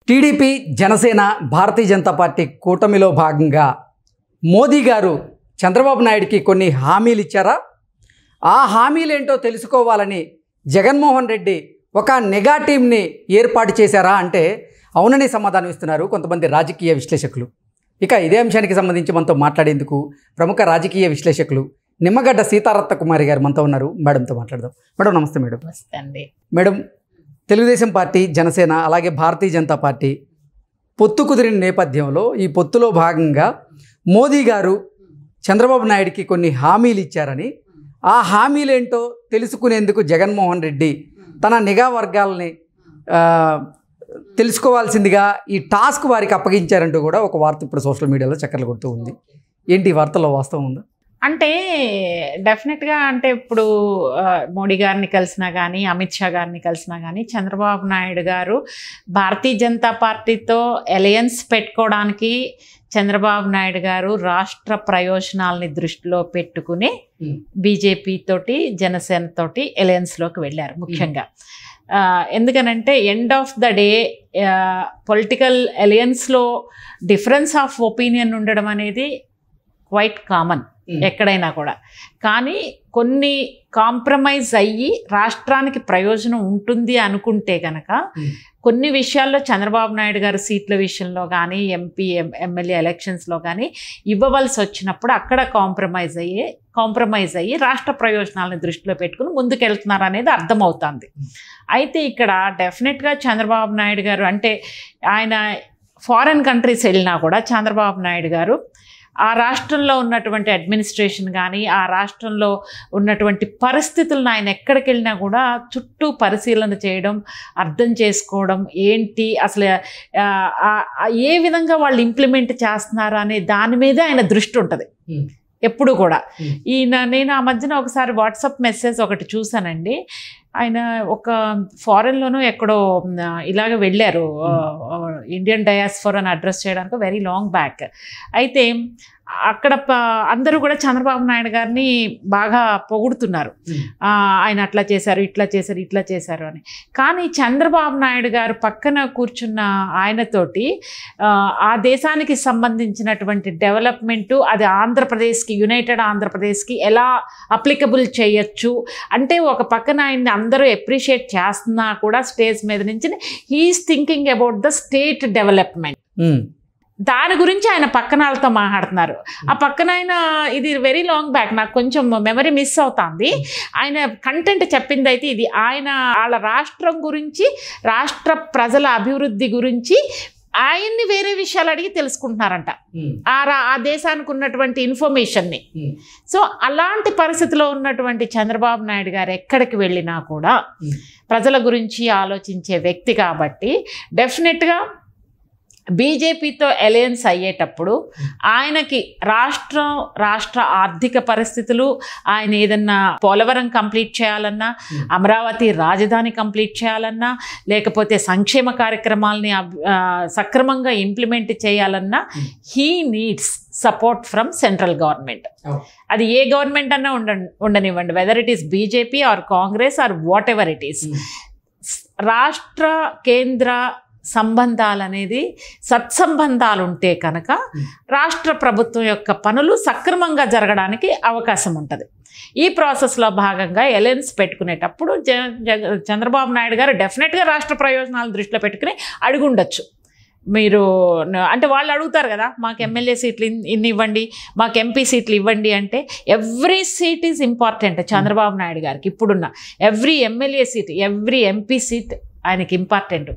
TDP Janasena Bharatiya Janata party కూటమిలో భాగంగా మోదీ గారు చంద్రబాబు నాయుడుకి కొన్ని హామీలు ఇచ్చారా? ఆ హామీలు ఏంటో తెలుసుకోవాలని జగన్మోహన్ రెడ్డి ఒక నిఘా టీంని ఏర్పాటు చేశారా అంటే అవునని సమాధానం ఇస్తున్నారు కొంతమంది రాజకీయ విశ్లేషకులు. ఇక ఇదే అంశానికి సంబంధించి మనతో మాట్లాడేందుకు ప్రముఖ రాజకీయ విశ్లేషకులు నిమ్మగడ్డ సీతారత్న కుమారి గారు మనతో ఉన్నారు. మేడంతో మాట్లాడదాం. మేడం నమస్తే. మేడం నమస్తే అండి. మేడం, తెలుగుదేశం పార్టీ, జనసేన అలాగే భారతీయ జనతా పార్టీ పొత్తు కుదిరిన నేపథ్యంలో ఈ పొత్తులో భాగంగా మోదీ గారు చంద్రబాబు నాయుడికి కొన్ని హామీలు ఇచ్చారని, ఆ హామీలేంటో తెలుసుకునేందుకు జగన్మోహన్ రెడ్డి తన నిఘా వర్గాలని తెలుసుకోవాల్సిందిగా ఈ టాస్క్ వారికి అప్పగించారంటూ కూడా ఒక వార్త ఇప్పుడు సోషల్ మీడియాలో చక్కర్లు కొడుతూ ఉంది. ఏంటి ఈ వార్తల్లో వాస్తవం ఉందా? అంటే డెఫినెట్గా అంటే ఇప్పుడు మోడీ గారిని కలిసినా కానీ, అమిత్ షా గారిని కలిసినా కానీ, చంద్రబాబు నాయుడు గారు భారతీయ జనతా పార్టీతో అలయన్స్ పెట్టుకోవడానికి చంద్రబాబు నాయుడు గారు రాష్ట్ర ప్రయోజనాలని దృష్టిలో పెట్టుకుని బీజేపీ తోటి, జనసేన తోటి అలయన్స్లోకి వెళ్ళారు. ముఖ్యంగా ఎందుకనంటే end of the day political అలయన్స్లో డిఫరెన్స్ ఆఫ్ ఒపీనియన్ ఉండడం అనేది క్వైట్ కామన్ ఎక్కడైనా కూడా. కానీ కొన్ని కాంప్రమైజ్ అయ్యి రాష్ట్రానికి ప్రయోజనం ఉంటుంది అనుకుంటే కనుక కొన్ని విషయాల్లో చంద్రబాబు నాయుడు గారు సీట్ల విషయంలో కానీ, ఎంపీ ఎమ్మెల్యే ఎలక్షన్స్లో కానీ ఇవ్వవలసి వచ్చినప్పుడు అక్కడ కాంప్రమైజ్ అయ్యి రాష్ట్ర ప్రయోజనాలను దృష్టిలో పెట్టుకుని ముందుకెళ్తున్నారు అనేది అర్థమవుతుంది. అయితే ఇక్కడ డెఫినెట్గా చంద్రబాబు నాయుడు గారు అంటే ఆయన ఫారెన్ కంట్రీస్ వెళ్ళినా కూడా చంద్రబాబు నాయుడు గారు ఆ రాష్ట్రంలో ఉన్నటువంటి అడ్మినిస్ట్రేషన్ కానీ, ఆ రాష్ట్రంలో ఉన్నటువంటి పరిస్థితులను ఆయన ఎక్కడికి వెళ్ళినా కూడా చుట్టూ పరిశీలన చేయడం, అర్థం చేసుకోవడం, ఏంటి అసలు ఏ విధంగా వాళ్ళు ఇంప్లిమెంట్ చేస్తున్నారు అనే దాని మీద ఆయన దృష్టి ఉంటుంది ఎప్పుడు కూడా. నేను ఆ మధ్యన ఒకసారి వాట్సాప్ మెసేజ్ ఒకటి చూశానండి. ఆయన ఒక ఫారెన్లోనూ ఎక్కడో ఇలాగ వెళ్ళారు ఇండియన్ డయాస్పోరాని అడ్రస్ చేయడానికి వెరీ లాంగ్ బ్యాక్. అయితే అక్కడ అందరూ కూడా చంద్రబాబు నాయుడు గారిని బాగా పొగుడుతున్నారు. ఆయన అట్లా చేశారు, ఇట్లా చేశారు అని. కానీ చంద్రబాబు నాయుడు గారు పక్కన కూర్చున్న ఆయనతోటి ఆ దేశానికి సంబంధించినటువంటి డెవలప్మెంటు, అది ఆంధ్రప్రదేశ్కి, యునైటెడ్ ఆంధ్రప్రదేశ్కి ఎలా అప్లికబుల్ చేయొచ్చు అంటే ఒక పక్కన ఆయన్ని అందరూ అప్రిషియేట్ చేస్తున్నా కూడా స్టేజ్ మీద నుంచి he's thinking about the state development. దాని గురించి ఆయన పక్కన వాళ్ళతో మాట్లాడుతున్నారు. ఆ పక్కన ఆయన ఇది వెరీ లాంగ్ బ్యాక్, నాకు కొంచెం మెమరీ మిస్ అవుతుంది. ఆయన కంటెంట్ చెప్పింది అయితే ఇది, ఆయన వాళ్ళ రాష్ట్రం గురించి, రాష్ట్ర ప్రజల అభివృద్ధి గురించి ఆయన్ని వేరే విషయాలు అడిగి తెలుసుకుంటున్నారంట ఆ దేశానికి ఉన్నటువంటి ఇన్ఫర్మేషన్ని. సో అలాంటి పరిస్థితిలో ఉన్నటువంటి చంద్రబాబు నాయుడు గారు ఎక్కడికి వెళ్ళినా కూడా ప్రజల గురించి ఆలోచించే వ్యక్తి కాబట్టి డెఫినెట్గా బీజేపీతో అలయన్స్ అయ్యేటప్పుడు ఆయనకి రాష్ట్ర ఆర్థిక పరిస్థితులు, ఆయన ఏదన్నా పోలవరం కంప్లీట్ చేయాలన్నా, అమరావతి రాజధాని కంప్లీట్ చేయాలన్నా, లేకపోతే సంక్షేమ కార్యక్రమాలని సక్రమంగా ఇంప్లిమెంట్ చేయాలన్నా he needs support from central government. అది ఏ గవర్నమెంట్ అన్నా ఉండనివ్వండి, whether it is BJP or Congress or whatever it is. రాష్ట్ర కేంద్ర సంబంధాలు అనేది సత్సంబంధాలు ఉంటే కనుక రాష్ట్ర ప్రభుత్వం యొక్క పనులు సక్రమంగా జరగడానికి అవకాశం ఉంటుంది. ఈ ప్రాసెస్లో భాగంగా అలయన్స్ పెట్టుకునేటప్పుడు చంద్రబాబు నాయుడు గారు డెఫినెట్గా రాష్ట్ర ప్రయోజనాలు దృష్టిలో పెట్టుకుని అడుగుండొచ్చు. మీరు అంటే వాళ్ళు అడుగుతారు కదా, మాకు ఎమ్మెల్యే సీట్లు ఇన్ని ఇవ్వండి, మాకు ఎంపీ సీట్లు ఇవ్వండి అంటే every seat is important Chandrababu Naidu గారికి. ఇప్పుడున్న every MLA seat, every MP seat ఆయనకి ఇంపార్టెంట్.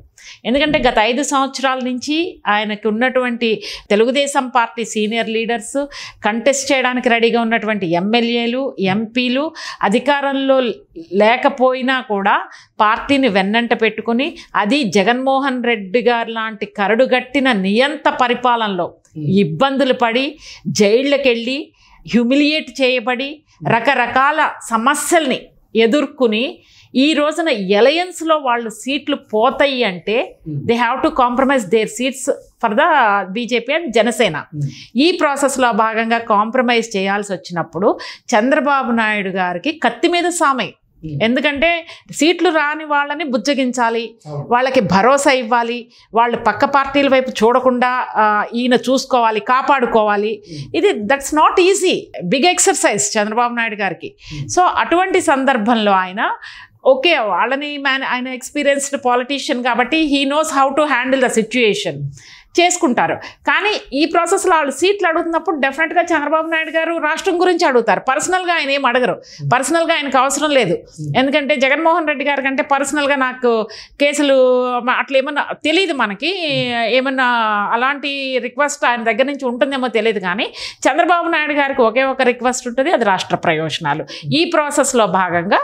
ఎందుకంటే గత 5 సంవత్సరాల నుంచి ఆయనకి ఉన్నటువంటి Telugu Desam party senior leaders, contest చేయడానికి రెడీగా ఉన్నటువంటి ఎమ్మెల్యేలు, ఎంపీలు అధికారంలో లేకపోయినా కూడా పార్టీని వెన్నంట పెట్టుకుని, అది జగన్మోహన్ రెడ్డి గారు లాంటి కరడుగట్టిన నియంత పరిపాలనలో ఇబ్బందులు పడి, జైళ్ళకెళ్ళి హ్యూమిలియేట్ చేయబడి, రకరకాల సమస్యల్ని ఎదుర్కొని ఈ రోజున అలయన్స్లో వాళ్ళు సీట్లు పోతాయి అంటే they have to compromise their seats for the BJP and Janasena. ఈ ప్రాసెస్లో భాగంగా కాంప్రమైజ్ చేయాల్సి వచ్చినప్పుడు చంద్రబాబు నాయుడు గారికి కత్తి మీద సామై ఎందుకంటే సీట్లు రాని వాళ్ళని బుజ్జగించాలి, వాళ్ళకి భరోసా ఇవ్వాలి, వాళ్ళు పక్క పార్టీల వైపు చూడకుండా ఈయన చూసుకోవాలి, కాపాడుకోవాలి. ఇది that's not easy, big exercise Chandrababu Naidu గారికి. సో అటువంటి సందర్భంలో ఆయన ఓకే, వాళ్ళని ఆయన ఎక్స్పీరియన్స్డ్ పాలిటీషియన్ కాబట్టి he knows how to handle the situation చేసుకుంటారు. కానీ ఈ ప్రాసెస్లో వాళ్ళు సీట్లు అడుగుతున్నప్పుడు డెఫినెట్గా చంద్రబాబు నాయుడు గారు రాష్ట్రం గురించి అడుగుతారు. పర్సనల్గా ఆయన ఏం అడగరు, పర్సనల్గా ఆయనకు అవసరం లేదు. ఎందుకంటే జగన్మోహన్ రెడ్డి గారి కంటే పర్సనల్గా నాకు కేసులు అట్లా ఏమన్నా తెలియదు, మనకి ఏమన్నా అలాంటి రిక్వెస్ట్ ఆయన దగ్గర నుంచి ఉంటుందేమో తెలియదు. కానీ చంద్రబాబు నాయుడు గారికి ఒకే ఒక రిక్వెస్ట్ ఉంటుంది, అది రాష్ట్ర ప్రయోజనాలు. ఈ ప్రాసెస్లో భాగంగా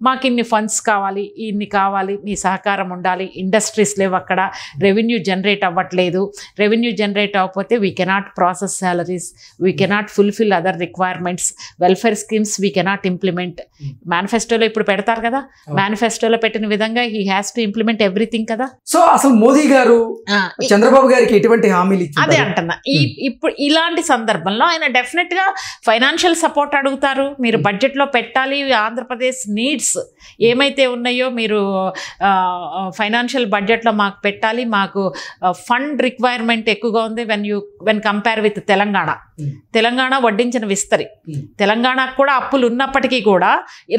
మాకు ఇన్ని ఫండ్స్ కావాలి, ఇన్ని కావాలి, మీ సహకారం ఉండాలి, ఇండస్ట్రీస్ లేవు అక్కడ, రెవెన్యూ జనరేట్ అవ్వట్లేదు, రెవెన్యూ జనరేట్ అవ్వకపోతే we cannot process salaries, we cannot fulfil other requirements, welfare schemes we cannot implement. మేనిఫెస్టోలో ఇప్పుడు పెడతారు కదా, మేనిఫెస్టోలో పెట్టిన విధంగా he has to implement everything కదా. సో అసలు మోదీ గారు చంద్రబాబు గారికి ఎటువంటి హామీలు ఇచ్చారు? అదే అంటున్నా, ఇప్పుడు ఇలాంటి సందర్భంలో ఆయన డెఫినెట్గా ఫైనాన్షియల్ సపోర్ట్ అడుగుతారు. మీరు బడ్జెట్లో పెట్టాలి, ఆంధ్రప్రదేశ్ నీడ్స్ ఏమైతే ఉన్నాయో మీరు ఫైనాన్షియల్ బడ్జెట్లో మాకు పెట్టాలి, మాకు ఫండ్ రిక్వైర్మెంట్ ఎక్కువగా ఉంది వెన్ కంపేర్ విత్ తెలంగాణ వడ్డించిన విస్తరి. తెలంగాణకు కూడా అప్పులు ఉన్నప్పటికీ కూడా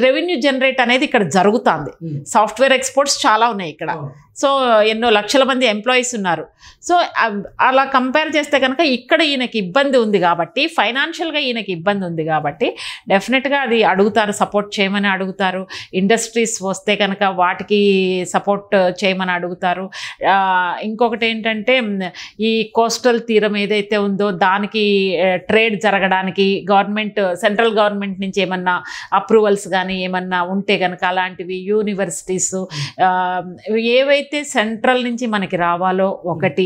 రెవెన్యూ జనరేట్ అనేది ఇక్కడ జరుగుతుంది. సాఫ్ట్వేర్ ఎక్స్పోర్ట్స్ చాలా ఉన్నాయి ఇక్కడ. సో ఎన్నో లక్షల మంది ఎంప్లాయీస్ ఉన్నారు. సో అలా కంపేర్ చేస్తే కనుక ఇక్కడ ఈయనకి ఇబ్బంది ఉంది కాబట్టి, ఫైనాన్షియల్గా ఈయనకి ఇబ్బంది ఉంది కాబట్టి డెఫినెట్గా అది అడుగుతారు, సపోర్ట్ చేయమని అడుగుతారు. ఇండస్ట్రీస్ వస్తే కనుక వాటికి సపోర్ట్ చేయమని అడుగుతారు. ఇంకొకటి ఏంటంటే ఈ కోస్టల్ తీరం ఏదైతే ఉందో దానికి ట్రేడ్ జరగడానికి సెంట్రల్ గవర్నమెంట్ నుంచి ఏమన్నా అప్రూవల్స్ కానీ ఏమన్నా ఉంటే కనుక అలాంటివి, యూనివర్సిటీస్ ఏవైతే సెంట్రల్ నుంచి మనకి రావాలో, ఒకటి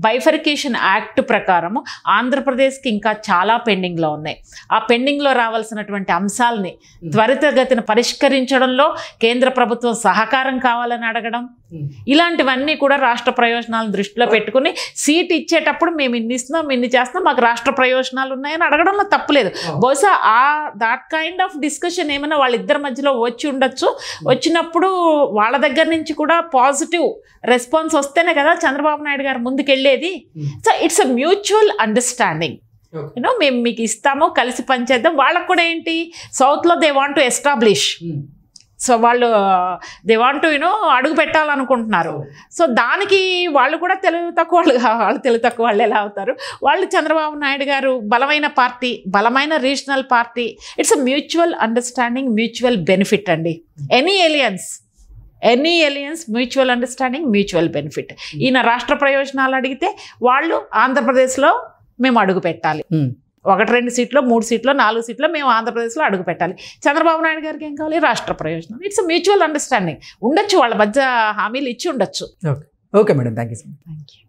బైఫర్కేషన్ యాక్ట్ ప్రకారము ఆంధ్రప్రదేశ్కి ఇంకా చాలా పెండింగ్లో ఉన్నాయి. ఆ పెండింగ్లో రావాల్సినటువంటి అంశాలని త్వరితగతిన పరిష్కరించడంలో కేంద్ర ప్రభుత్వం సహకారం కావాలని అడగడం, ఇలాంటివన్నీ కూడా రాష్ట్ర ప్రయోజనాలను దృష్టిలో పెట్టుకుని సీట్ ఇచ్చేటప్పుడు మేము ఇన్ని ఇస్తున్నాం, ఇన్ని చేస్తున్నాం, మాకు రాష్ట్ర ప్రయోజనాలు ఉన్నాయని అడగడంలో తప్పులేదు. బహుశా దాట్ కైండ్ ఆఫ్ డిస్కషన్ ఏమైనా వాళ్ళిద్దరి మధ్యలో వచ్చి ఉండొచ్చు. వచ్చినప్పుడు వాళ్ళ దగ్గర నుంచి కూడా పాజిటివ్ రెస్పాన్స్ వస్తేనే కదా చంద్రబాబు నాయుడు గారు ముందుకెళ్ళేది. So it's a mutual understanding. మేము మీకు ఇస్తాము, కలిసి పనిచేద్దాం. వాళ్ళకు కూడా ఏంటి, సౌత్లో they want to establish, so వాళ్ళు దే వాంట్ టు అడుగు పెట్టాలనుకుంటున్నారు. సో దానికి వాళ్ళు కూడా తెలివి తక్కువ వాళ్ళు తెలివి తక్కువ వాళ్ళు ఎలా అవుతారు? వాళ్ళు చంద్రబాబు నాయుడు గారు బలమైన పార్టీ, బలమైన regional party. It's a mutual understanding, mutual benefit అండి. Any alliance mutual understanding, mutual benefit. ఈయన రాష్ట్ర ప్రయోజనాలు అడిగితే వాళ్ళు ఆంధ్రప్రదేశ్లో మేము అడుగు పెట్టాలి, 1-2 సీట్లో, 3 సీట్లో, 4 సీట్లో మేము ఆంధ్రప్రదేశ్లో అడుగు పెట్టాలి. చంద్రబాబు నాయుడు గారికి ఏం కావాలి? రాష్ట్ర ప్రయోజనం. ఇట్స్ మ్యూచువల్ అండర్స్టాండింగ్ ఉండొచ్చు, వాళ్ళ మధ్య హామీలు ఇచ్చి ఉండొచ్చు. Okay madam, thank you.